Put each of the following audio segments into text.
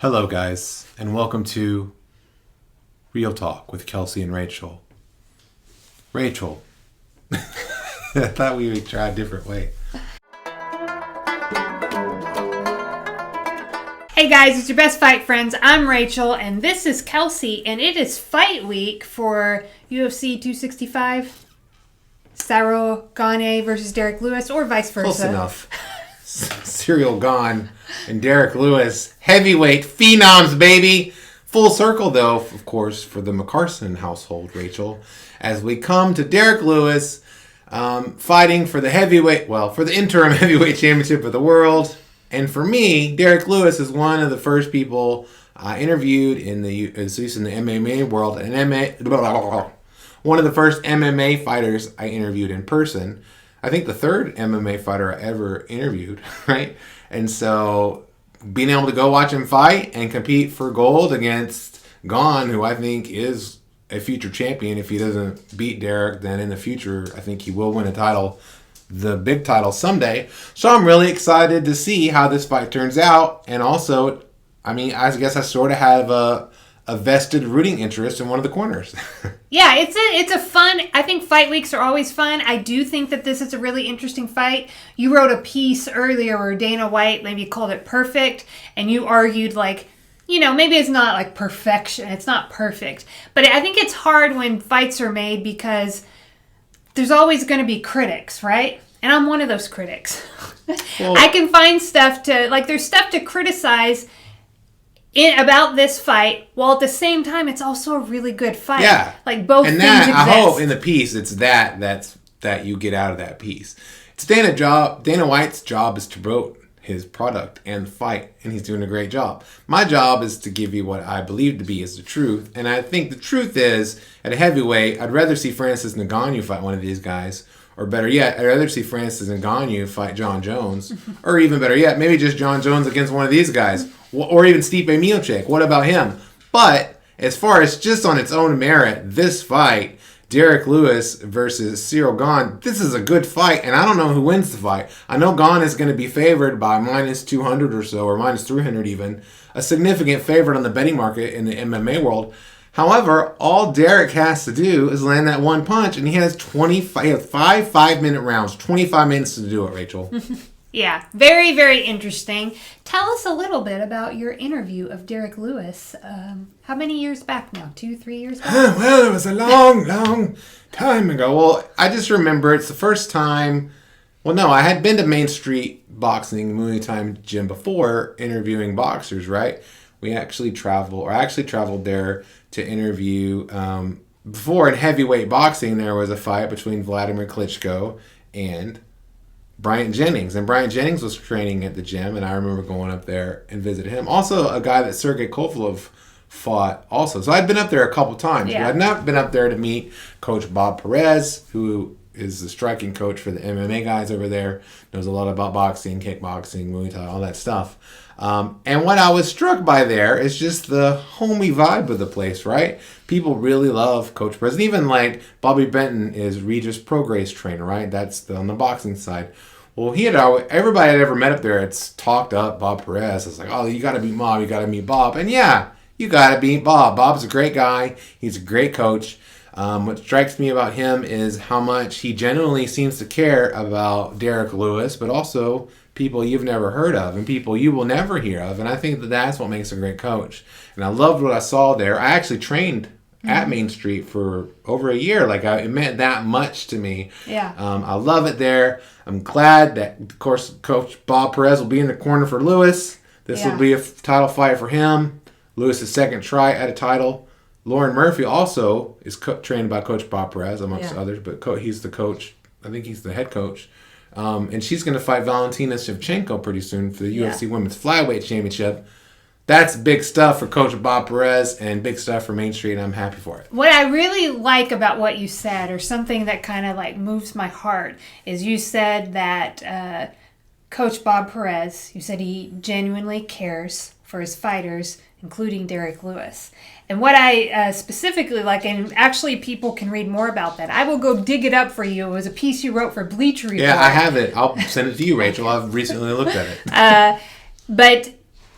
Hello, guys, and welcome to Real Talk with Kelsey and Rachel. Rachel, I thought we would try a different way. Hey guys, it's your best fight friends. I'm Rachel, and this is Kelsey, and it is fight week for UFC 265. Cyril Gane versus Derrick Lewis, or vice versa. Close enough. Cyril Gane and Derrick Lewis, heavyweight phenoms, baby. Full circle, though, of course, for the McCarson household, Rachel, as we come to Derrick Lewis fighting for the for the interim heavyweight championship of the world. And for me, Derrick Lewis is one of the first people I interviewed at least in the MMA world, one of the first MMA fighters I interviewed in person. I think the third MMA fighter I ever interviewed, right? And so being able to go watch him fight and compete for gold against Gane, who I think is a future champion. If he doesn't beat Derrick, then in the future, I think he will win a title, the big title someday. So I'm really excited to see how this fight turns out. And also, I guess I sort of have a vested rooting interest in one of the corners. Yeah, it's a fun. I think fight weeks are always fun. I do think that this is a really interesting fight. You wrote a piece earlier where Dana White maybe called it perfect, and you argued maybe it's not like perfection. It's not perfect, but I think it's hard when fights are made because there's always going to be critics, right? And I'm one of those critics. Well, I can find stuff there's stuff to criticize about this fight, while at the same time it's also a really good fight. Yeah, like both and things exist. I hope in the piece it's that you get out of that piece. It's Dana White's job is to promote his product and fight, and he's doing a great job. My job is to give you what I believe to be is the truth, and I think the truth is at a heavyweight, I'd rather see Francis Ngannou fight one of these guys. Or better yet, I'd rather see Francis Ngannou fight John Jones. Or even better yet, maybe just John Jones against one of these guys. Or even Stipe Miocic. What about him? But as far as just on its own merit, this fight, Derrick Lewis versus Cyril Gane, this is a good fight. And I don't know who wins the fight. I know Gane is going to be favored by minus 200 or so, or minus 300 even. A significant favorite on the betting market in the MMA world. However, all Derrick has to do is land that one punch, and he has 5 5-minute rounds, 25 minutes to do it, Rachel. Yeah, very, very interesting. Tell us a little bit about your interview of Derrick Lewis. How many years back now? 2-3 years back? Well, it was a long, long time ago. Well, I just remember it's the first time. Well, no, I had been to Main Street Boxing Muay Thai gym before interviewing boxers, right? I actually traveled there to interview. Before in heavyweight boxing, there was a fight between Vladimir Klitschko and Bryant Jennings. And Bryant Jennings was training at the gym, and I remember going up there and visiting him. Also, a guy that Sergey Kovalev fought also. So I'd been up there a couple times. Yeah. But I'd not been up there to meet Coach Bob Perez, who is the striking coach for the MMA guys over there. Knows a lot about boxing, kickboxing, Muay Thai, all that stuff. And what I was struck by there is just the homey vibe of the place, right? People really love Coach Perez. And even like Bobby Benton is Regis Prograis trainer, right? That's on the boxing side. Well, everybody I'd ever met up there, it's talked up Bob Perez. It's like, oh, you got to meet Bob, you got to meet Bob. And yeah, you got to meet Bob. Bob's a great guy. He's a great coach. What strikes me about him is how much he genuinely seems to care about Derrick Lewis, but also people you've never heard of and people you will never hear of. And I think that's what makes a great coach. And I loved what I saw there. I actually trained at Main Street for over a year. It meant that much to me. Yeah. I love it there. I'm glad that, of course, Coach Bob Perez will be in the corner for Lewis. This will be a title fight for him. Lewis' second try at a title. Lauren Murphy also is trained by Coach Bob Perez, amongst others, but he's the coach. I think he's the head coach. And she's going to fight Valentina Shevchenko pretty soon for the UFC Women's Flyweight Championship. That's big stuff for Coach Bob Perez and big stuff for Main Street, and I'm happy for it. What I really like about what you said, or something that kind of moves my heart, is you said that Coach Bob Perez, you said he genuinely cares for his fighters, including Derrick Lewis. And what I specifically like, and actually people can read more about that. I will go dig it up for you. It was a piece you wrote for Bleacher Report. Yeah, I have it. I'll send it to you, Rachel. I've recently looked at it. But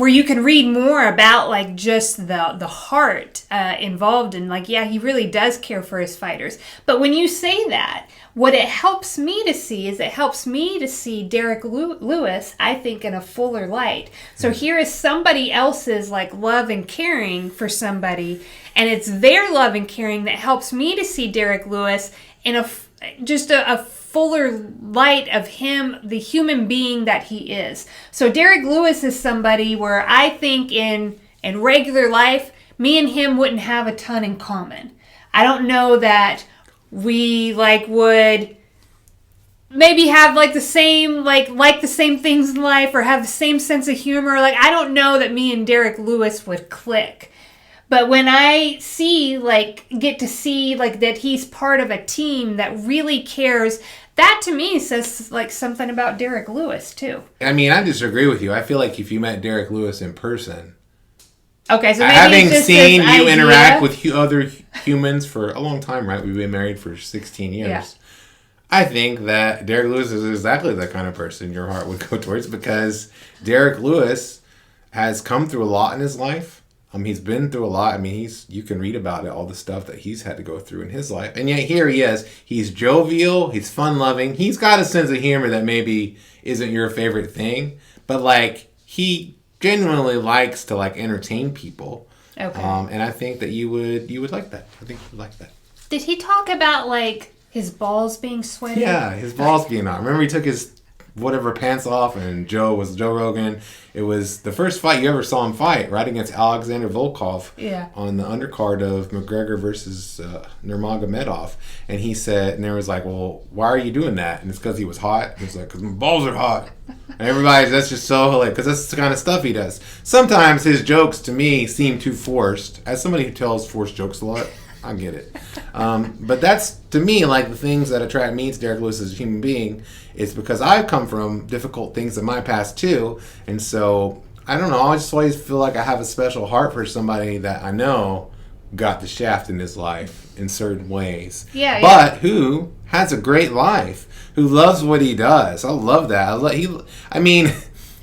where you can read more about like just the heart involved in like, yeah, he really does care for his fighters. But when you say that, what it helps me to see is it helps me to see Derrick Lewis, I think, in a fuller light. So here is somebody else's like love and caring for somebody, and it's their love and caring that helps me to see Derrick Lewis in a fuller light of him, the human being that he is. So Derrick Lewis is somebody where I think in regular life, me and him wouldn't have a ton in common. I don't know that we like would maybe have like the same like the same things in life or have the same sense of humor. Like I don't know that me and Derrick Lewis would click. But when I get to see like that he's part of a team that really cares, that to me says like something about Derrick Lewis too. I mean, I disagree with you. I feel like if you met Derrick Lewis in person, okay, so maybe having it's just seen this you idea. interact with other humans for a long time, right? We've been married for 16 years. Yeah. I think that Derrick Lewis is exactly the kind of person your heart would go towards, because Derrick Lewis has come through a lot in his life. He's been through a lot. I mean, you can read about it, all the stuff that he's had to go through in his life. And yet here he is. He's jovial. He's fun-loving. He's got a sense of humor that maybe isn't your favorite thing. But, like, he genuinely likes to, like, entertain people. Okay. And I think that you would like that. I think you would like that. Did he talk about, like, his balls being sweaty? Yeah, his balls being on. Remember he took his whatever pants off, and Joe Rogan. It was the first fight you ever saw him fight, right, against Alexander Volkov. Yeah. On the undercard of McGregor versus Nurmagomedov. And he said, and there was like, well, why are you doing that? And it's because he was hot. He was like, because my balls are hot. And that's just so, like, because that's the kind of stuff he does. Sometimes his jokes, to me, seem too forced. As somebody who tells forced jokes a lot, I get it. But that's, to me, like the things that attract me to Derrick Lewis as a human being is because I've come from difficult things in my past too. And so, I don't know, I just always feel like I have a special heart for somebody that I know got the shaft in his life in certain ways. Yeah. But who has a great life, who loves what he does. I love that.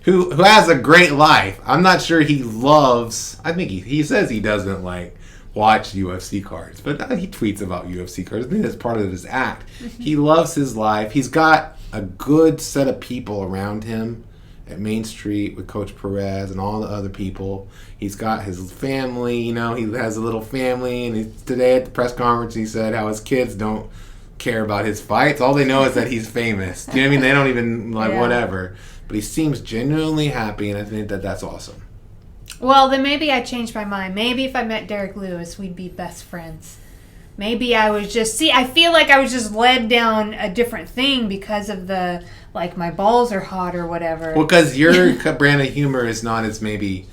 Who has a great life. I'm not sure he loves, I think he says he doesn't like watch UFC cards, but he tweets about UFC cards. I think that's part of his act. Mm-hmm. He loves his life. He's got a good set of people around him at Main Street with Coach Perez and all the other people. He's got his family, he has a little family, and today at the press conference he said how his kids don't care about his fights. All they know is that he's famous. Do you know what I mean? They don't even whatever. But he seems genuinely happy, and I think that that's awesome. Well, then maybe I changed my mind. Maybe if I met Derrick Lewis, we'd be best friends. Maybe I was just... I feel like I was just led down a different thing because of the, like, my balls are hot or whatever. Well, because your brand of humor is not as maybe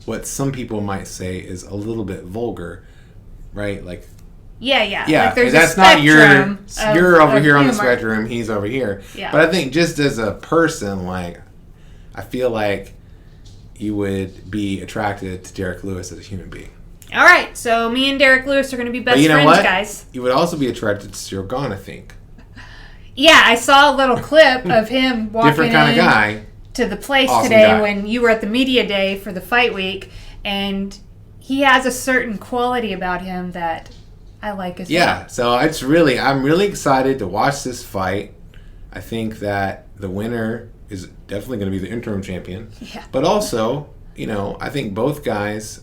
what some people might say is a little bit vulgar, right? Like... Yeah. Like there's that's a not spectrum you're over here on the humor. spectrum, he's over here. Yeah. But I think just as a person, like, I feel like you would be attracted to Derrick Lewis as a human being. All right, so me and Derrick Lewis are going to be best but you know friends, what? guys. You would also be attracted to Cyril Gane, I think. Yeah, I saw a little clip of him walking Different kind of guy. To the place Awesome today guy. when you were at the media day for the fight week, and he has a certain quality about him that I like as well. Yeah, so I'm really excited to watch this fight. I think that the winner is definitely going to be the interim champion. Yeah. But also, I think both guys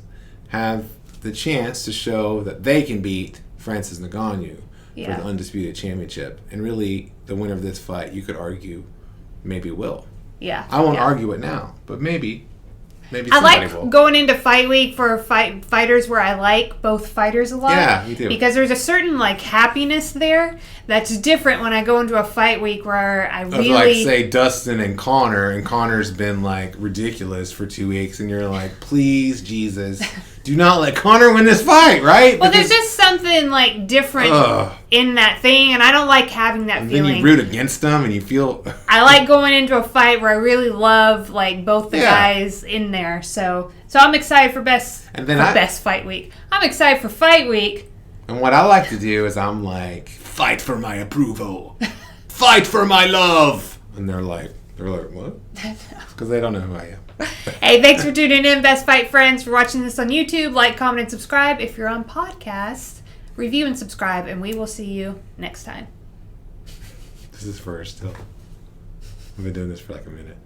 have the chance to show that they can beat Francis Ngannou for the undisputed championship. And really, the winner of this fight, you could argue, maybe will. Yeah. I won't argue it now, but maybe I somebody like will. going into fight week for fighters where I like both fighters a lot. Yeah, me too. Because there's a certain happiness there that's different when I go into a fight week where I really like say Dustin and Connor's been like ridiculous for 2 weeks, and you're like, please Jesus, do not let Connor win this fight, right? Well, there's just something different in that thing, and I don't like having that feeling. Then you root against them, and you feel. I like going into a fight where I really love both the guys in there. So I'm excited for best fight week. I'm excited for fight week. And what I like to do is I'm like, fight for my approval, fight for my love, and they're like, They're like, what? Because they don't know who I am. Hey, thanks for tuning in, Best Fight friends, for watching this on YouTube. Like, comment, and subscribe. If you're on podcast, review and subscribe, and we will see you next time. This is first still. We've been doing this for like a minute.